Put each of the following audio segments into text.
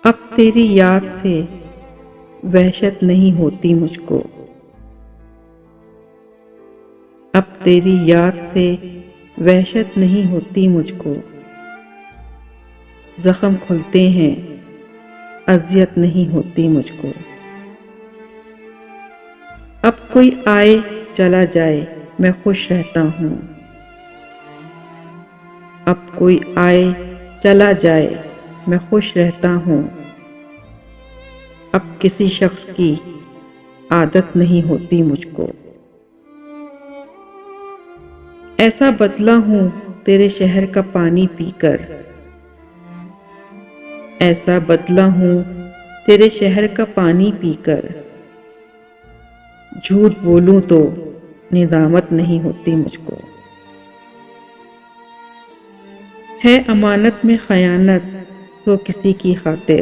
اب تیری یاد سے وحشت نہیں ہوتی مجھ کو، اب تیری یاد سے وحشت نہیں ہوتی مجھ کو، زخم کھلتے ہیں اذیت نہیں ہوتی مجھ کو۔ اب کوئی آئے چلا جائے میں خوش رہتا ہوں، اب کوئی آئے چلا جائے میں خوش رہتا ہوں، اب کسی شخص کی عادت نہیں ہوتی مجھ کو۔ ایسا بدلا ہوں تیرے شہر کا پانی پی کر، ایسا بدلا ہوں تیرے شہر کا پانی پی کر، جھوٹ بولوں تو ندامت نہیں ہوتی مجھ کو۔ ہے امانت میں خیانت سو کسی کی خاطر،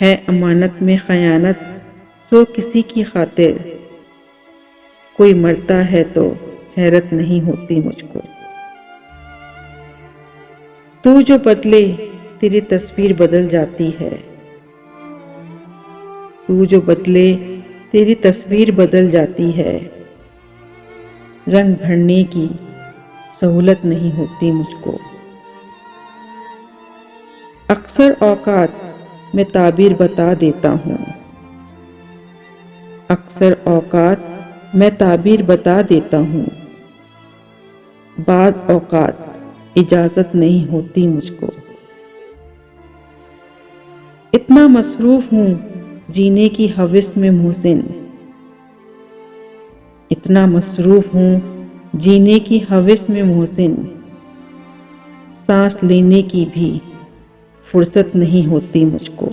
ہے امانت میں خیانت سو کسی کی خاطر، کوئی مرتا ہے تو حیرت نہیں ہوتی مجھ کو۔ تو جو بدلے تیری تصویر بدل جاتی ہے، تو جو بدلے تیری تصویر بدل جاتی ہے، رنگ بھرنے کی سہولت نہیں ہوتی مجھ کو۔ اکثر اوقات میں تعبیر بتا دیتا ہوں، اکثر اوقات میں تعبیر بتا دیتا ہوں، بعض اوقات اجازت نہیں ہوتی مجھ کو۔ اتنا مصروف ہوں جینے کی ہوس میں محسن، اتنا مصروف ہوں جینے کی ہوس میں محسن، سانس لینے کی بھی فرصت نہیں ہوتی مجھ کو۔